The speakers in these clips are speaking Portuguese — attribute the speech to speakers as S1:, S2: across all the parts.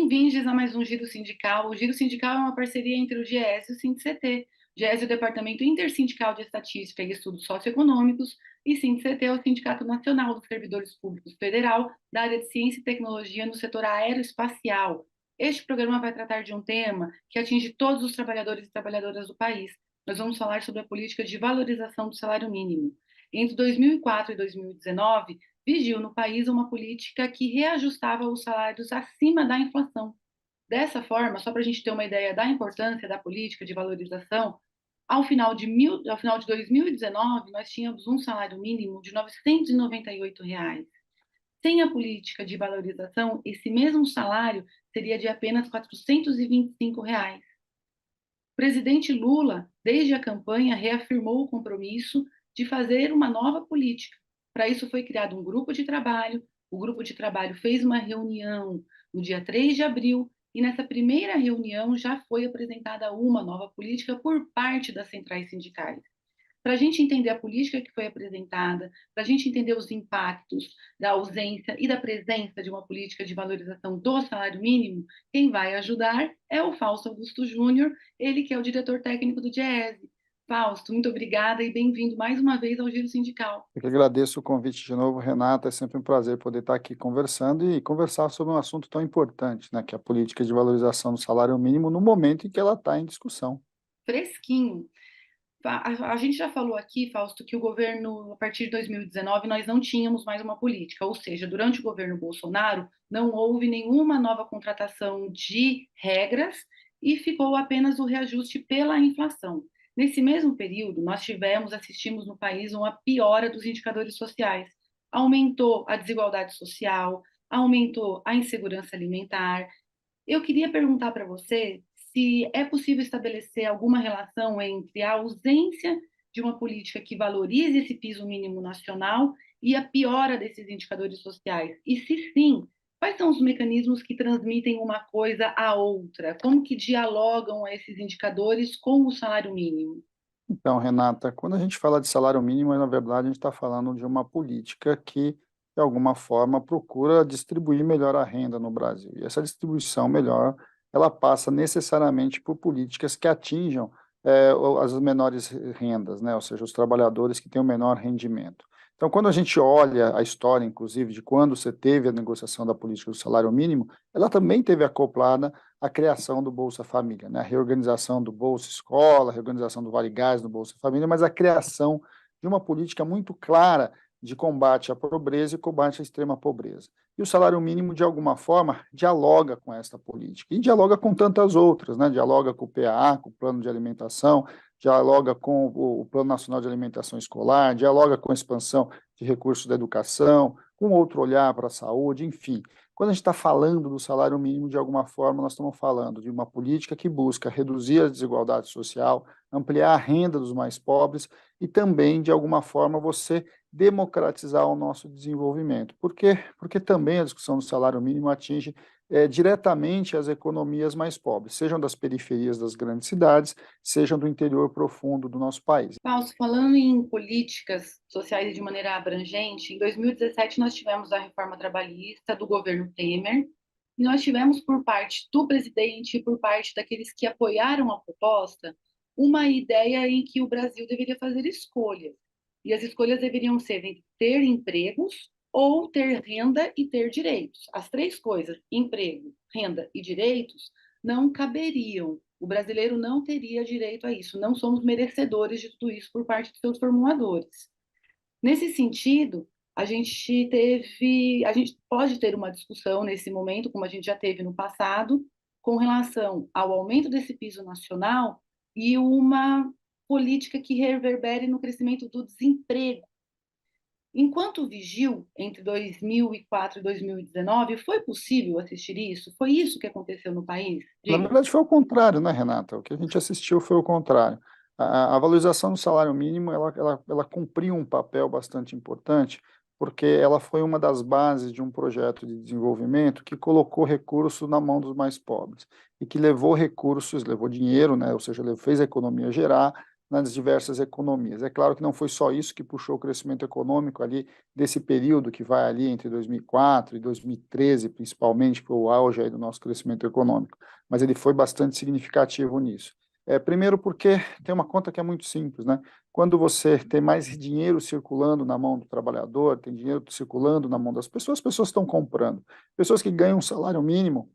S1: Bem-vindos a mais um Giro Sindical. O Giro Sindical é uma parceria entre o GES e o SINDIC-CT. O GES é o Departamento Intersindical de Estatística e Estudos Socioeconômicos e SINDIC-CT é o Sindicato Nacional dos Servidores Públicos Federal da área de Ciência e Tecnologia no setor aeroespacial. Este programa vai tratar de um tema que atinge todos os trabalhadores e trabalhadoras do país. Nós vamos falar sobre a política de valorização do salário mínimo. Entre 2004 e 2019, vigiu no país uma política que reajustava os salários acima da inflação. Dessa forma, só para a gente ter uma ideia da importância da política de valorização, ao final de 2019, nós tínhamos um salário mínimo de R$ 998. Sem a política de valorização, esse mesmo salário seria de apenas R$ 425. O presidente Lula, desde a campanha, reafirmou o compromisso de fazer uma nova política. Para isso foi criado um grupo de trabalho. O grupo de trabalho fez uma reunião no dia 3 de abril e nessa primeira reunião já foi apresentada uma nova política por parte das centrais sindicais. Para a gente entender a política que foi apresentada, para a gente entender os impactos da ausência e da presença de uma política de valorização do salário mínimo, quem vai ajudar é o Fausto Augusto Júnior, ele que é o diretor técnico do DIEESE. Fausto, muito obrigada e bem-vindo mais uma vez ao Giro Sindical.
S2: Eu que agradeço o convite de novo, Renata. É sempre um prazer poder estar aqui conversando e conversar sobre um assunto tão importante, né, que é a política de valorização do salário mínimo no momento em que ela está em discussão.
S1: Fresquinho. A gente já falou aqui, Fausto, que o governo, a partir de 2019, nós não tínhamos mais uma política, ou seja, durante o governo Bolsonaro, não houve nenhuma nova contratação de regras e ficou apenas o reajuste pela inflação. Nesse mesmo período, assistimos no país uma piora dos indicadores sociais. Aumentou a desigualdade social, aumentou a insegurança alimentar. Eu queria perguntar para você se é possível estabelecer alguma relação entre a ausência de uma política que valorize esse piso mínimo nacional e a piora desses indicadores sociais. E se sim, quais são os mecanismos que transmitem uma coisa à outra? Como que dialogam esses indicadores com o salário mínimo?
S2: Então, Renata, quando a gente fala de salário mínimo, na verdade, a gente está falando de uma política que, de alguma forma, procura distribuir melhor a renda no Brasil. E essa distribuição melhor, ela passa necessariamente por políticas que atinjam as menores rendas, né? Ou seja, os trabalhadores que têm o menor rendimento. Então, quando a gente olha a história, inclusive, de quando você teve a negociação da política do salário mínimo, ela também teve acoplada a criação do Bolsa Família, né? A reorganização do Bolsa Escola, a reorganização do Vale Gás no Bolsa Família, mas a criação de uma política muito clara de combate à pobreza e combate à extrema pobreza. E o salário mínimo, de alguma forma, dialoga com esta política e dialoga com tantas outras, né? Dialoga com o PAA, com o Plano de Alimentação, dialoga com o Plano Nacional de Alimentação Escolar, dialoga com a expansão de recursos da educação, com outro olhar para a saúde, enfim. Quando a gente está falando do salário mínimo, de alguma forma, nós estamos falando de uma política que busca reduzir a desigualdade social, ampliar a renda dos mais pobres e também, de alguma forma, você democratizar o nosso desenvolvimento. Por quê? Porque também a discussão do salário mínimo atinge diretamente as economias mais pobres, sejam das periferias das grandes cidades, sejam do interior profundo do nosso país.
S1: Paulo, falando em políticas sociais de maneira abrangente, em 2017 nós tivemos a reforma trabalhista do governo Temer, e nós tivemos por parte do presidente e por parte daqueles que apoiaram a proposta, uma ideia em que o Brasil deveria fazer escolhas. E as escolhas deveriam ser entre ter empregos ou ter renda e ter direitos. As três coisas, emprego, renda e direitos, não caberiam. O brasileiro não teria direito a isso, não somos merecedores de tudo isso por parte de seus formuladores. Nesse sentido, a gente pode ter uma discussão nesse momento, como a gente já teve no passado, com relação ao aumento desse piso nacional e uma política que reverbere no crescimento do desemprego. Enquanto vigiu entre 2004 e 2019, foi possível assistir isso? Foi isso que aconteceu no país?
S2: Na
S1: Diga.
S2: verdade, foi o contrário, né, Renata? O que a gente assistiu foi o contrário. A valorização do salário mínimo, ela cumpriu um papel bastante importante, porque ela foi uma das bases de um projeto de desenvolvimento que colocou recursos na mão dos mais pobres e que levou recursos, levou dinheiro, né, ou seja, fez a economia gerar, nas diversas economias. É claro que não foi só isso que puxou o crescimento econômico ali desse período que vai ali entre 2004 e 2013, principalmente, que foi o auge aí do nosso crescimento econômico, mas ele foi bastante significativo nisso. Primeiro porque tem uma conta que é muito simples, né? Quando você tem mais dinheiro circulando na mão do trabalhador, tem dinheiro circulando na mão das pessoas, as pessoas estão comprando. Pessoas que ganham um salário mínimo,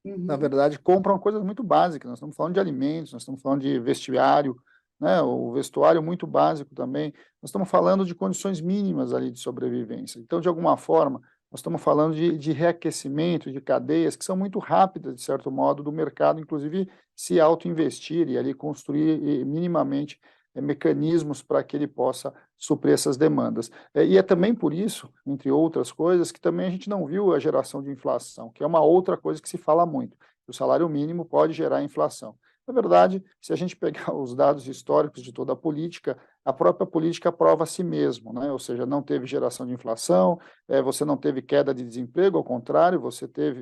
S2: na
S1: Uhum.
S2: verdade, compram coisas muito básicas. Nós estamos falando de alimentos, nós estamos falando de vestiário, né? O vestuário muito básico também. Nós estamos falando de condições mínimas ali de sobrevivência. Então, de alguma forma, nós estamos falando de reaquecimento de cadeias que são muito rápidas, de certo modo, do mercado, inclusive se autoinvestir e ali construir minimamente mecanismos para que ele possa suprir essas demandas. E é também por isso, entre outras coisas, que também a gente não viu a geração de inflação, que é uma outra coisa que se fala muito. O salário mínimo pode gerar inflação. Na verdade, se a gente pegar os dados históricos de toda a própria política prova a si mesmo, né? Ou seja, não teve geração de inflação, você não teve queda de desemprego, ao contrário,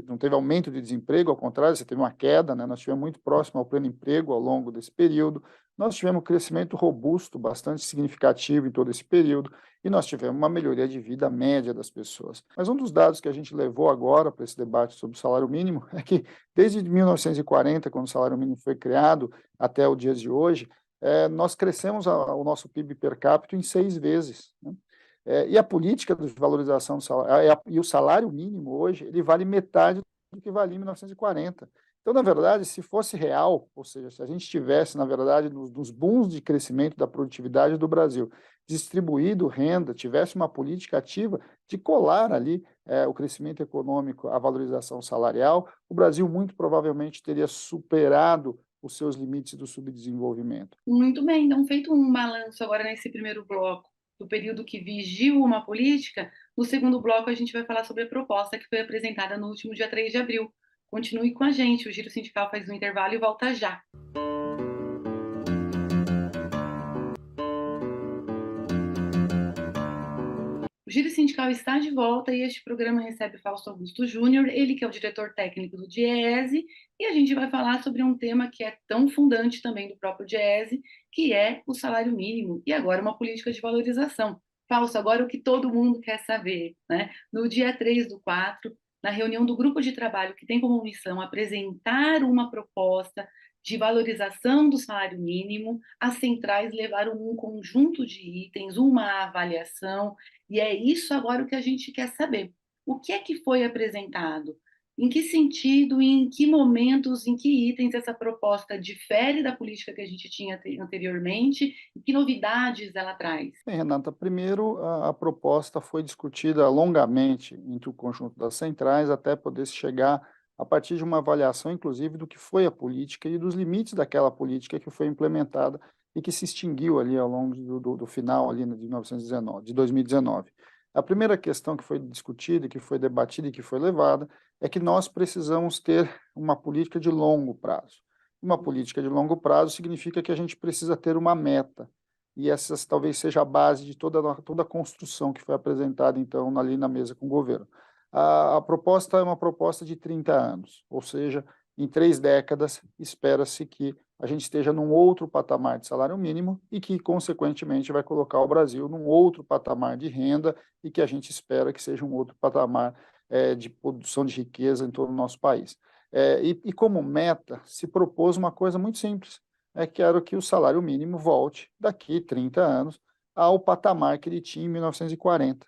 S2: não teve aumento de desemprego, ao contrário, você teve uma queda, né? Nós estivemos muito próximo ao pleno emprego ao longo desse período, nós tivemos um crescimento robusto, bastante significativo em todo esse período, e nós tivemos uma melhoria de vida média das pessoas. Mas um dos dados que a gente levou agora para esse debate sobre o salário mínimo é que, desde 1940, quando o salário mínimo foi criado, até o dia de hoje, nós crescemos o nosso PIB per capita em 6 vezes, né? E a política de valorização do salário, e o salário mínimo hoje, ele vale metade do que valia em 1940. Então, na verdade, se fosse real, ou seja, se a gente tivesse, na verdade, nos booms de crescimento da produtividade do Brasil, distribuído renda, tivesse uma política ativa de colar ali o crescimento econômico à valorização salarial, o Brasil muito provavelmente teria superado os seus limites do subdesenvolvimento.
S1: Muito bem, então, feito um balanço agora nesse primeiro bloco do período que vigiu uma política, no segundo bloco a gente vai falar sobre a proposta que foi apresentada no último dia 3 de abril. Continue com a gente, o Giro Sindical faz um intervalo e volta já. O Giro Sindical está de volta e este programa recebe Fausto Augusto Júnior, ele que é o diretor técnico do DIEESE, e a gente vai falar sobre um tema que é tão fundante também do próprio DIEESE, que é o salário mínimo e agora uma política de valorização. Fausto, agora o que todo mundo quer saber, né? No dia 3 do 4, na reunião do grupo de trabalho que tem como missão apresentar uma proposta de valorização do salário mínimo, as centrais levaram um conjunto de itens, uma avaliação, e é isso agora o que a gente quer saber. O que é que foi apresentado? Em que sentido, em que momentos, em que itens essa proposta difere da política que a gente tinha anteriormente e que novidades ela traz?
S2: Bem, Renata, primeiro a proposta foi discutida longamente entre o conjunto das centrais até poder se chegar a partir de uma avaliação, inclusive, do que foi a política e dos limites daquela política que foi implementada e que se extinguiu ali ao longo do final ali de 1919, de 2019. A primeira questão que foi discutida, que foi debatida e que foi levada é que nós precisamos ter uma política de longo prazo. Uma política de longo prazo significa que a gente precisa ter uma meta e essas talvez seja a base de toda a construção que foi apresentada, então, ali na mesa com o governo. A proposta é uma proposta de 30 anos, ou seja, em 3 décadas, espera-se que a gente esteja num outro patamar de salário mínimo e que, consequentemente, vai colocar o Brasil num outro patamar de renda e que a gente espera que seja um outro patamar de produção de riqueza em todo o nosso país. E como meta, se propôs uma coisa muito simples, quero que o salário mínimo volte, daqui 30 anos, ao patamar que ele tinha em 1940.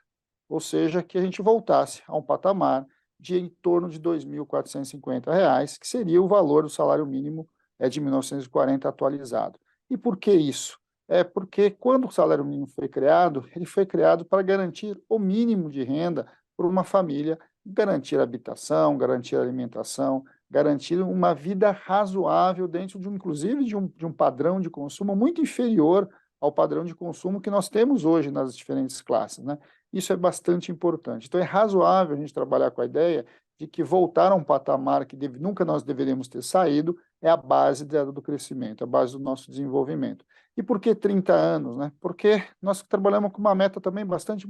S2: Ou seja, que a gente voltasse a um patamar de em torno de R$ 2.450, que seria o valor do salário mínimo de 1940 atualizado. E por que isso? É porque quando o salário mínimo foi criado, ele foi criado para garantir o mínimo de renda para uma família, garantir habitação, garantir alimentação, garantir uma vida razoável dentro inclusive de um padrão de consumo muito inferior ao padrão de consumo que nós temos hoje nas diferentes classes, né? Isso é bastante importante. Então, é razoável a gente trabalhar com a ideia de que voltar a um patamar que nunca nós deveríamos ter saído é a base do crescimento, a base do nosso desenvolvimento. E por que 30 anos, né? Porque nós trabalhamos com uma meta também bastante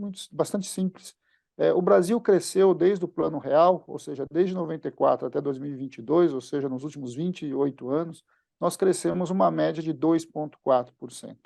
S2: simples. O Brasil cresceu desde o Plano Real, ou seja, desde 94 até 2022, ou seja, nos últimos 28 anos, nós crescemos uma média de 2,4%.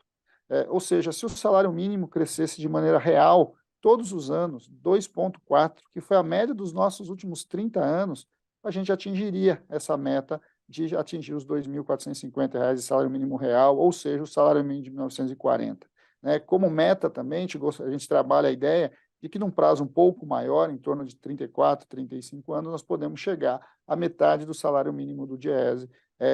S2: Ou seja, se o salário mínimo crescesse de maneira real, todos os anos, 2,4%, que foi a média dos nossos últimos 30 anos, a gente atingiria essa meta de atingir os R$ 2.450 de salário mínimo real, ou seja, o salário mínimo de 1940. Né? Como meta também, a gente trabalha a ideia de que num prazo um pouco maior, em torno de 34, 35 anos, nós podemos chegar à metade do salário mínimo do Diese,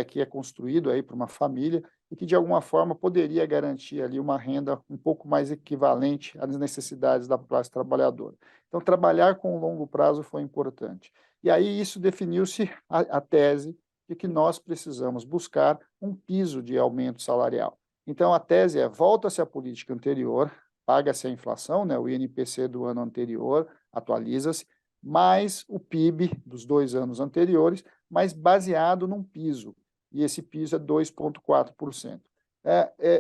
S2: que é construído aí para uma família e que, de alguma forma, poderia garantir ali uma renda um pouco mais equivalente às necessidades da classe trabalhadora. Então, trabalhar com o longo prazo foi importante. E aí isso definiu-se a tese de que nós precisamos buscar um piso de aumento salarial. Então, a tese é: volta-se à política anterior, paga-se a inflação, né, o INPC do ano anterior, atualiza-se, mais o PIB dos 2 anos anteriores, mas baseado num piso, e esse piso é 2,4%.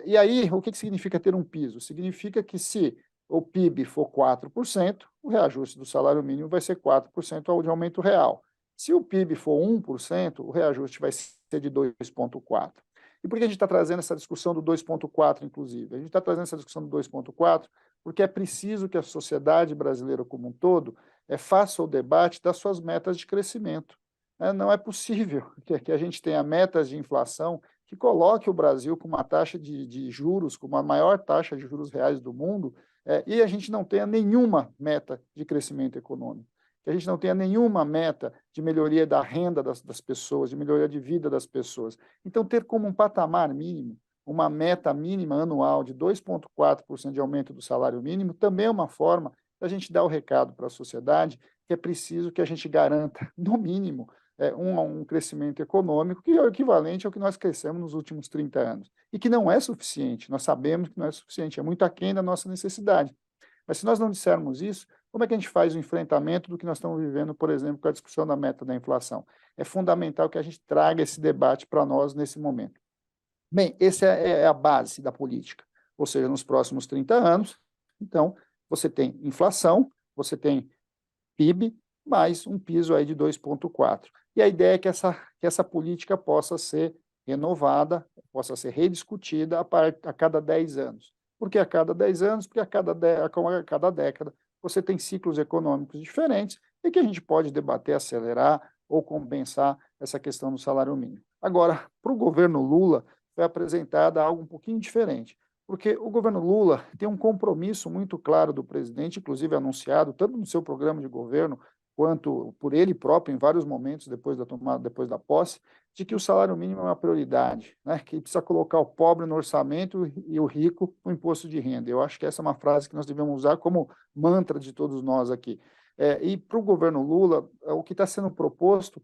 S2: E aí, o que significa ter um piso? Significa que se o PIB for 4%, o reajuste do salário mínimo vai ser 4% de aumento real. Se o PIB for 1%, o reajuste vai ser de 2,4%. E por que a gente está trazendo essa discussão do 2,4, inclusive? A gente está trazendo essa discussão do 2,4 porque é preciso que a sociedade brasileira como um todo faça o debate das suas metas de crescimento. Não é possível que a gente tenha metas de inflação que coloque o Brasil com uma taxa de juros, com a maior taxa de juros reais do mundo, e a gente não tenha nenhuma meta de crescimento econômico, que a gente não tenha nenhuma meta de melhoria da renda das pessoas, de melhoria de vida das pessoas. Então, ter como um patamar mínimo, uma meta mínima anual de 2,4% de aumento do salário mínimo, também é uma forma da gente dar o recado para a sociedade que é preciso que a gente garanta, no mínimo, um crescimento econômico que é o equivalente ao que nós crescemos nos últimos 30 anos. E que não é suficiente, nós sabemos que não é suficiente, é muito aquém da nossa necessidade. Mas se nós não dissermos isso, como é que a gente faz o enfrentamento do que nós estamos vivendo, por exemplo, com a discussão da meta da inflação? É fundamental que a gente traga esse debate para nós nesse momento. Bem, essa é a base da política, ou seja, nos próximos 30 anos, então, você tem inflação, você tem PIB, mais um piso aí de 2,4. E a ideia é que essa política possa ser renovada, possa ser rediscutida a cada 10 anos. Por que a cada 10 anos? Porque a cada década você tem ciclos econômicos diferentes e que a gente pode debater, acelerar ou compensar essa questão do salário mínimo. Agora, para o governo Lula, foi apresentada algo um pouquinho diferente, porque o governo Lula tem um compromisso muito claro do presidente, inclusive anunciado tanto no seu programa de governo quanto por ele próprio em vários momentos depois da posse, de que o salário mínimo é uma prioridade, né? Que precisa colocar o pobre no orçamento e o rico no imposto de renda. Eu acho que essa é uma frase que nós devemos usar como mantra de todos nós aqui. E para o governo Lula, o que está sendo proposto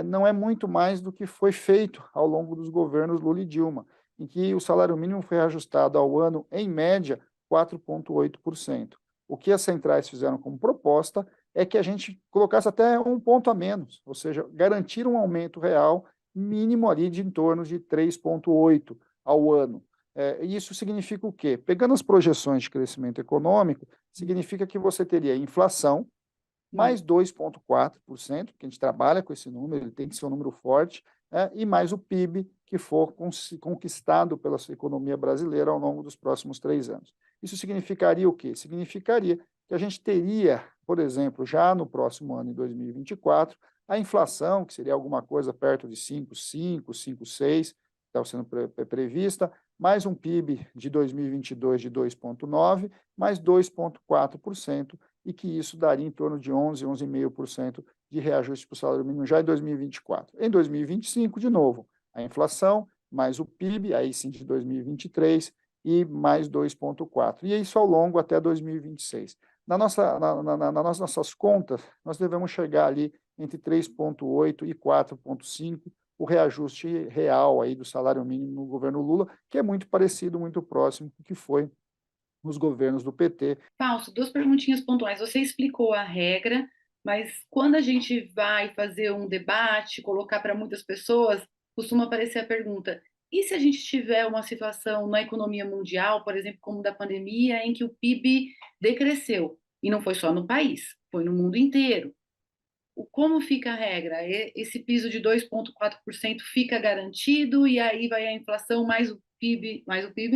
S2: não é muito mais do que foi feito ao longo dos governos Lula e Dilma, em que o salário mínimo foi ajustado ao ano, em média, 4,8%. O que as centrais fizeram como proposta é que a gente colocasse até um ponto a menos, ou seja, garantir um aumento real mínimo ali de em torno de 3,8% ao ano. E isso significa o quê? Pegando as projeções de crescimento econômico, significa que você teria inflação, mais 2,4%, que a gente trabalha com esse número, ele tem que ser um número forte, e mais o PIB que for conquistado pela economia brasileira ao longo dos próximos 3 anos. Isso significaria o quê? Significaria que a gente teria, por exemplo, já no próximo ano, em 2024, a inflação, que seria alguma coisa perto de 5,5, 5,6, está sendo prevista, mais um PIB de 2022 de 2,9, mais 2,4%, e que isso daria em torno de 11, 11,5% de reajuste para o salário mínimo já em 2024. Em 2025, de novo, a inflação, mais o PIB, aí sim de 2023, e mais 2,4%. E isso ao longo até 2026. Nas nossas contas, nós devemos chegar ali entre 3,8% e 4,5%, o reajuste real aí do salário mínimo no governo Lula, que é muito parecido, muito próximo do que foi nos governos do PT.
S1: Fausto, duas perguntinhas pontuais. Você explicou a regra, mas quando a gente vai fazer um debate, colocar para muitas pessoas, costuma aparecer a pergunta: e se a gente tiver uma situação na economia mundial, por exemplo, como da pandemia, em que o PIB decresceu? E não foi só no país, foi no mundo inteiro. como fica a regra? Esse piso de 2,4% fica garantido e aí vai a inflação mais o PIB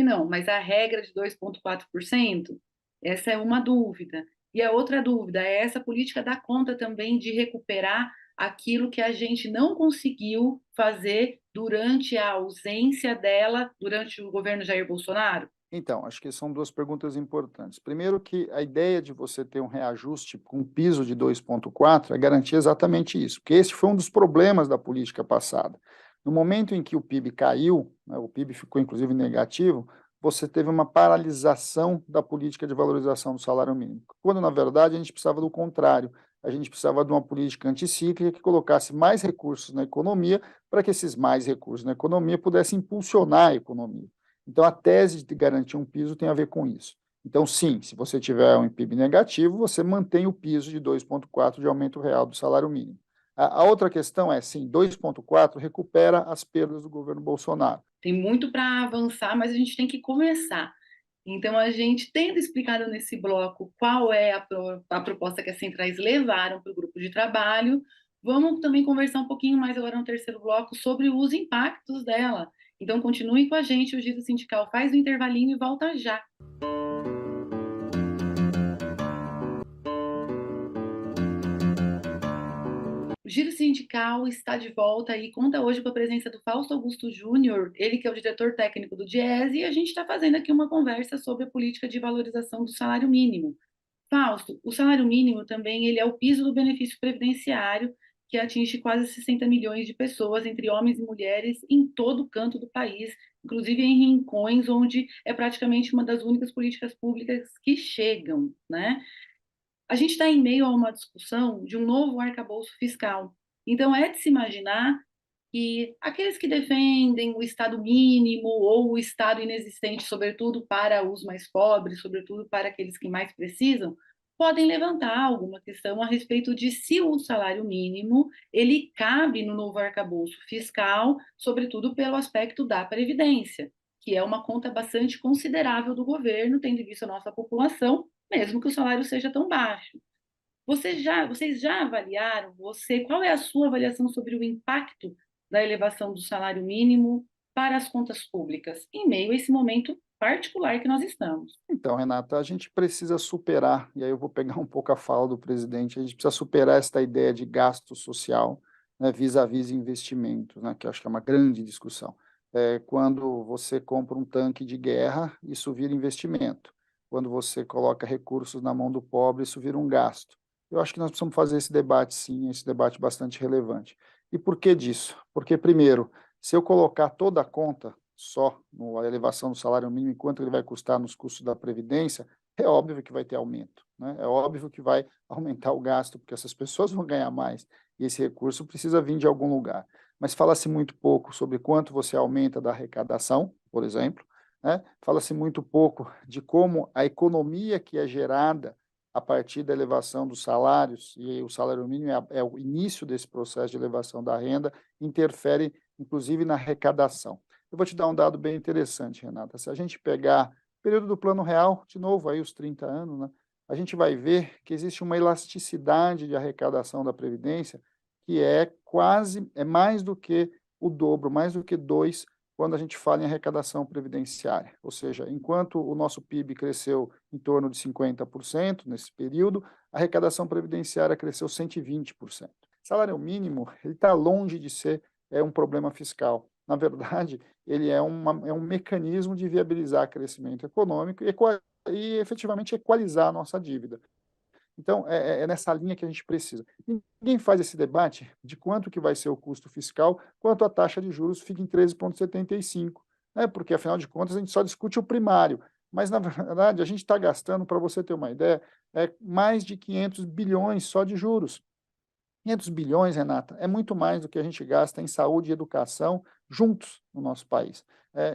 S1: não, mas a regra de 2,4%? Essa é uma dúvida. E a outra dúvida é essa política dá conta também de recuperar aquilo que a gente não conseguiu fazer durante a ausência dela, durante o governo Jair Bolsonaro?
S2: Então, acho que são 2 perguntas importantes. Primeiro que a ideia de você ter um reajuste com um piso de 2,4 é garantir exatamente isso, porque esse foi um dos problemas da política passada. No momento em que o PIB caiu, né, o PIB ficou inclusive negativo, você teve uma paralisação da política de valorização do salário mínimo, quando na verdade a gente precisava do contrário, a gente precisava de uma política anticíclica que colocasse mais recursos na economia, para que esses mais recursos na economia pudessem impulsionar a economia. Então, a tese de garantir um piso tem a ver com isso. Então, sim, se você tiver um PIB negativo, você mantém o piso de 2,4 de aumento real do salário mínimo. A outra questão é, sim, 2,4 recupera as perdas do governo Bolsonaro.
S1: Tem muito para avançar, mas a gente tem que começar. Então, a gente tendo explicado nesse bloco qual é a proposta que as centrais levaram para o grupo de trabalho, vamos também conversar um pouquinho mais agora no terceiro bloco sobre os impactos dela. Então, continue com a gente, o Giro Sindical faz o intervalinho e volta já. O Giro Sindical está de volta e conta hoje com a presença do Fausto Augusto Júnior, ele que é o diretor técnico do Diese, e a gente está fazendo aqui uma conversa sobre a política de valorização do salário mínimo. Fausto, o salário mínimo também ele é o piso do benefício previdenciário, que atinge quase 60 milhões de pessoas, entre homens e mulheres, em todo o canto do país, inclusive em rincões onde é praticamente uma das únicas políticas públicas que chegam, né? A gente está em meio a uma discussão de um novo arcabouço fiscal. Então, é de se imaginar que aqueles que defendem o Estado mínimo ou o Estado inexistente, sobretudo para os mais pobres, sobretudo para aqueles que mais precisam, podem levantar alguma questão a respeito de se o salário mínimo ele cabe no novo arcabouço fiscal, sobretudo pelo aspecto da previdência, que é uma conta bastante considerável do governo, tendo em vista a nossa população, mesmo que o salário seja tão baixo. Vocês já avaliaram, qual é a sua avaliação sobre o impacto da elevação do salário mínimo para as contas públicas, em meio a esse momento particular que nós estamos?
S2: Então, Renata, a gente precisa superar, e aí eu vou pegar um pouco a fala do presidente, a gente precisa superar esta ideia de gasto social, né, vis-à-vis investimentos, né, que eu acho que é uma grande discussão. Quando você compra um tanque de guerra, isso vira investimento. Quando você coloca recursos na mão do pobre, isso vira um gasto. Eu acho que nós precisamos fazer esse debate, sim, esse debate bastante relevante. E por que disso? Porque, primeiro, se eu colocar toda a conta só na elevação do salário mínimo, enquanto ele vai custar nos custos da previdência, é óbvio que vai ter aumento, né? É óbvio que vai aumentar o gasto, porque essas pessoas vão ganhar mais e esse recurso precisa vir de algum lugar. Mas fala-se muito pouco sobre quanto você aumenta da arrecadação, por exemplo, né? Fala-se muito pouco de como a economia que é gerada a partir da elevação dos salários, e o salário mínimo é o início desse processo de elevação da renda, interfere inclusive na arrecadação. Eu vou te dar um dado bem interessante, Renata. Se a gente pegar o período do Plano Real, de novo, aí os 30 anos, né, a gente vai ver que existe uma elasticidade de arrecadação da Previdência que é mais do que o dobro, mais do que dois, quando a gente fala em arrecadação previdenciária. Ou seja, enquanto o nosso PIB cresceu em torno de 50% nesse período, a arrecadação previdenciária cresceu 120%. Salário mínimo, ele está longe de ser um problema fiscal. Na verdade, ele é um mecanismo de viabilizar crescimento econômico e efetivamente equalizar a nossa dívida. Então, é nessa linha que a gente precisa. Ninguém faz esse debate de quanto que vai ser o custo fiscal, quanto a taxa de juros fica em 13,75, né? Porque, afinal de contas, a gente só discute o primário. Mas, na verdade, a gente está gastando, para você ter uma ideia, mais de 500 bilhões só de juros. 500 bilhões, Renata, é muito mais do que a gente gasta em saúde e educação juntos no nosso país.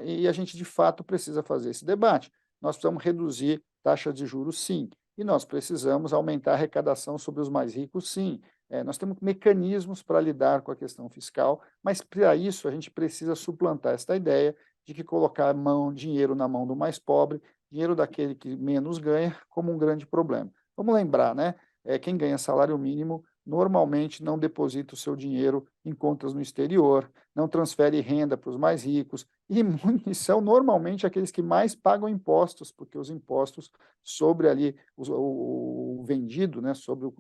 S2: E a gente, de fato, precisa fazer esse debate. Nós precisamos reduzir taxa de juros, sim, e nós precisamos aumentar a arrecadação sobre os mais ricos, sim. Nós temos mecanismos para lidar com a questão fiscal, mas para isso a gente precisa suplantar esta ideia de que colocar dinheiro na mão do mais pobre, dinheiro daquele que menos ganha, como um grande problema. Vamos lembrar, né? Quem ganha salário mínimo normalmente não deposita o seu dinheiro em contas no exterior, não transfere renda para os mais ricos, e são normalmente aqueles que mais pagam impostos, porque os impostos sobre ali o vendido, né, sobre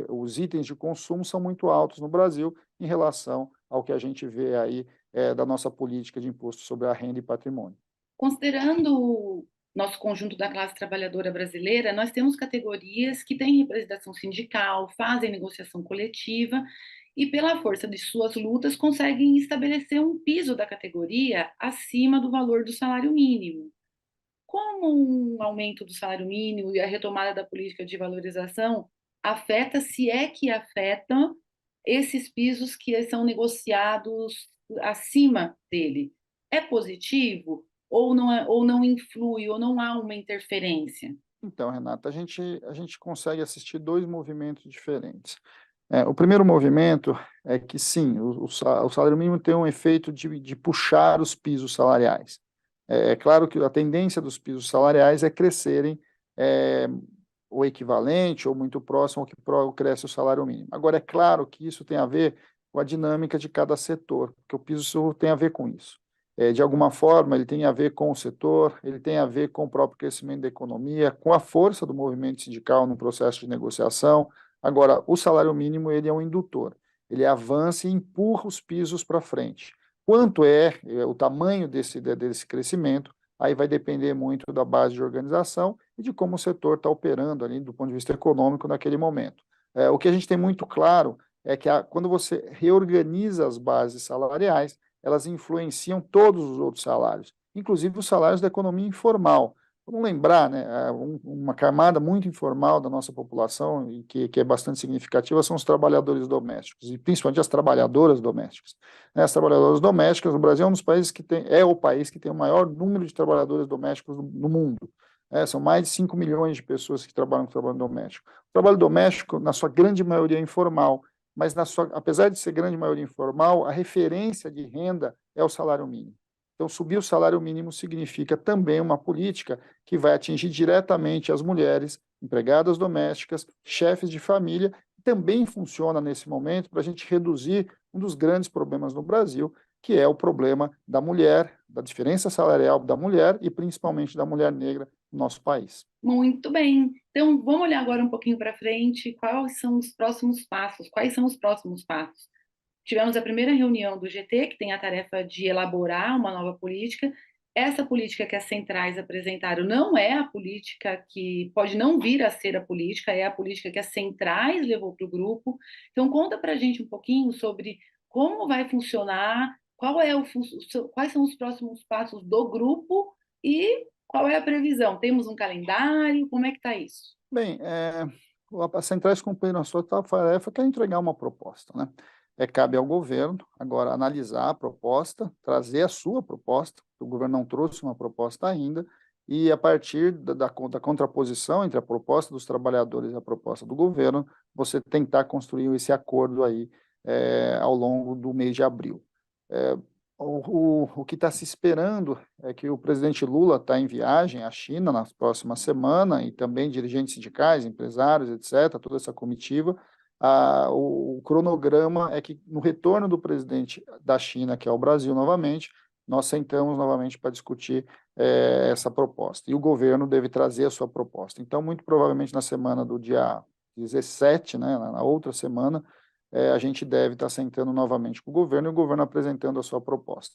S2: os itens de consumo são muito altos no Brasil em relação ao que a gente vê aí da nossa política de imposto sobre a renda e patrimônio.
S1: Considerando o nosso conjunto da classe trabalhadora brasileira, nós temos categorias que têm representação sindical, fazem negociação coletiva e, pela força de suas lutas, conseguem estabelecer um piso da categoria acima do valor do salário mínimo. Como um aumento do salário mínimo e a retomada da política de valorização afeta, se é que afeta, esses pisos que são negociados acima dele? É positivo ou não influi, ou não há uma interferência?
S2: Então, Renata, a gente consegue assistir dois movimentos diferentes. O primeiro movimento é que, sim, o salário mínimo tem um efeito de puxar os pisos salariais. É claro que a tendência dos pisos salariais é crescerem é, o equivalente ou muito próximo ao que cresce o salário mínimo. Agora, é claro que isso tem a ver com a dinâmica de cada setor, porque o piso tem a ver com isso. De alguma forma, ele tem a ver com o setor, ele tem a ver com o próprio crescimento da economia, com a força do movimento sindical no processo de negociação. Agora, o salário mínimo ele é um indutor, ele avança e empurra os pisos para frente. Quanto é o tamanho desse crescimento, aí vai depender muito da base de organização e de como o setor está operando ali do ponto de vista econômico naquele momento. O que a gente tem muito claro é que quando você reorganiza as bases salariais, elas influenciam todos os outros salários, inclusive os salários da economia informal. Vamos lembrar, né, uma camada muito informal da nossa população, e que é bastante significativa, são os trabalhadores domésticos, e principalmente as trabalhadoras domésticas. As trabalhadoras domésticas, o Brasil é um dos países é o país que tem o maior número de trabalhadores domésticos no mundo. São mais de 5 milhões de pessoas que trabalham com trabalho doméstico. O trabalho doméstico, na sua grande maioria, é informal, mas apesar de ser grande maioria informal, a referência de renda é o salário mínimo. Então, subir o salário mínimo significa também uma política que vai atingir diretamente as mulheres, empregadas domésticas, chefes de família, e também funciona nesse momento para a gente reduzir um dos grandes problemas no Brasil, que é o problema da mulher, da diferença salarial da mulher e principalmente da mulher negra no nosso país.
S1: Muito bem. Então, vamos olhar agora um pouquinho para frente. Quais são os próximos passos? Quais são os próximos passos? Tivemos a primeira reunião do GT, que tem a tarefa de elaborar uma nova política. Essa política que as centrais apresentaram não é a política que pode não vir a ser a política, é a política que as centrais levou para o grupo. Então, conta para a gente um pouquinho sobre como vai funcionar, quais são os próximos passos do grupo e qual é a previsão. Temos um calendário? Como é que está isso?
S2: Bem, as centrais cumpriram a sua tarefa, que é entregar uma proposta, né? Cabe ao governo agora analisar a proposta, trazer a sua proposta, o governo não trouxe uma proposta ainda, e a partir da contraposição entre a proposta dos trabalhadores e a proposta do governo, você tentar construir esse acordo aí ao longo do mês de abril. É, o que está se esperando é que o presidente Lula está em viagem à China na próxima semana, e também dirigentes sindicais, empresários, etc., toda essa comitiva. O cronograma é que, no retorno do presidente da China, que é o Brasil novamente, nós sentamos novamente para discutir essa proposta. E o governo deve trazer a sua proposta. Então, muito provavelmente na semana do dia 17, né, na outra semana, a gente deve estar sentando novamente com o governo e o governo apresentando a sua proposta.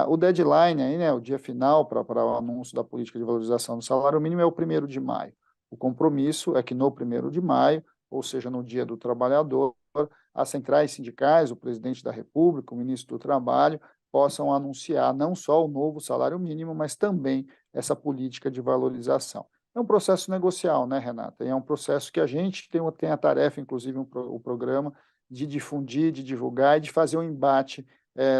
S2: O deadline, aí, né, o dia final para o anúncio da política de valorização do salário mínimo é o 1º de maio. O compromisso é que no 1º de maio, ou seja, no Dia do Trabalhador, as centrais sindicais, o presidente da República, o ministro do Trabalho, possam anunciar não só o novo salário mínimo, mas também essa política de valorização. É um processo negocial, né, Renata? E é um processo que a gente tem a tarefa, inclusive o programa, de difundir, de divulgar e de fazer um embate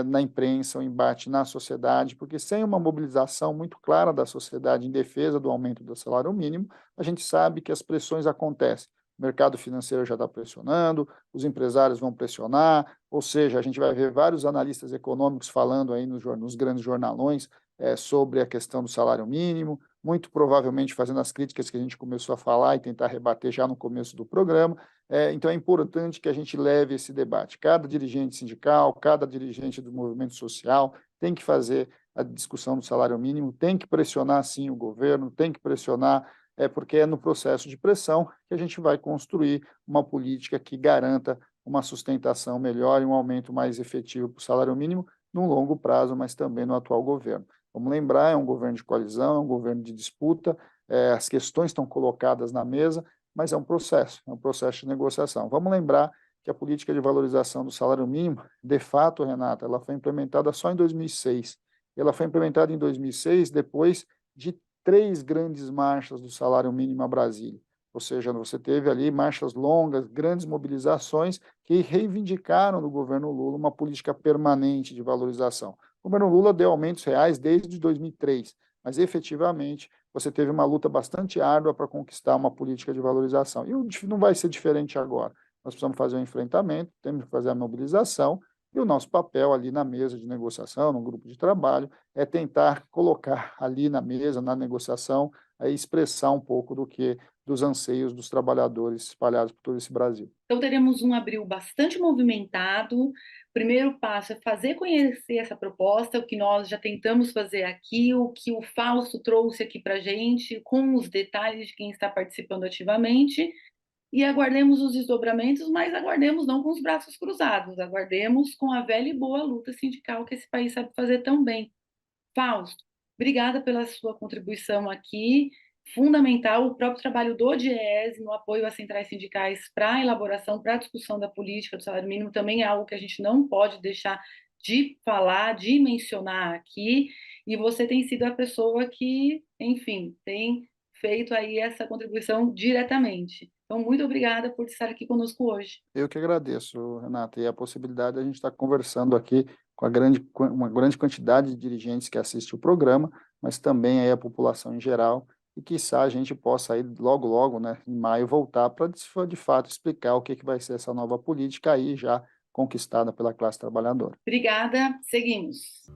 S2: na imprensa, um embate na sociedade, porque sem uma mobilização muito clara da sociedade em defesa do aumento do salário mínimo, a gente sabe que as pressões acontecem. O mercado financeiro já está pressionando, os empresários vão pressionar, ou seja, a gente vai ver vários analistas econômicos falando aí nos grandes jornalões sobre a questão do salário mínimo, muito provavelmente fazendo as críticas que a gente começou a falar e tentar rebater já no começo do programa. Então é importante que a gente leve esse debate. Cada dirigente sindical, cada dirigente do movimento social tem que fazer a discussão do salário mínimo, tem que pressionar sim o governo, tem que pressionar, porque é no processo de pressão que a gente vai construir uma política que garanta uma sustentação melhor e um aumento mais efetivo para o salário mínimo no longo prazo, mas também no atual governo. Vamos lembrar, é um governo de coalizão, é um governo de disputa, as questões estão colocadas na mesa, mas é um processo de negociação. Vamos lembrar que a política de valorização do salário mínimo, de fato, Renata, ela foi implementada só em 2006. Ela foi implementada em 2006 depois de 3 grandes marchas do salário mínimo a Brasília. Ou seja, você teve ali marchas longas, grandes mobilizações que reivindicaram do governo Lula uma política permanente de valorização. O governo Lula deu aumentos reais desde 2003, mas efetivamente você teve uma luta bastante árdua para conquistar uma política de valorização. E não vai ser diferente agora. Nós precisamos fazer um enfrentamento, temos que fazer a mobilização, e o nosso papel ali na mesa de negociação, no grupo de trabalho, é tentar colocar ali na mesa, na negociação, expressar um pouco dos anseios dos trabalhadores espalhados por todo esse Brasil.
S1: Então, teremos um abril bastante movimentado. O primeiro passo é fazer conhecer essa proposta, o que nós já tentamos fazer aqui, o que o Fausto trouxe aqui para a gente, com os detalhes de quem está participando ativamente, e aguardemos os desdobramentos, mas aguardemos não com os braços cruzados, aguardemos com a velha e boa luta sindical que esse país sabe fazer tão bem. Fausto, obrigada pela sua contribuição aqui, fundamental, o próprio trabalho do DIEESE no apoio às centrais sindicais para a elaboração, para a discussão da política do salário mínimo, também é algo que a gente não pode deixar de falar, de mencionar aqui, e você tem sido a pessoa que, enfim, tem feito aí essa contribuição diretamente. Então, muito obrigada por estar aqui conosco hoje.
S2: Eu que agradeço, Renata, e a possibilidade de a gente estar conversando aqui com uma grande quantidade de dirigentes que assistem o programa, mas também aí a população em geral, e quiçá a gente possa aí logo, logo, né, em maio, voltar para, de fato, explicar o que vai ser essa nova política aí já conquistada pela classe trabalhadora.
S1: Obrigada, seguimos.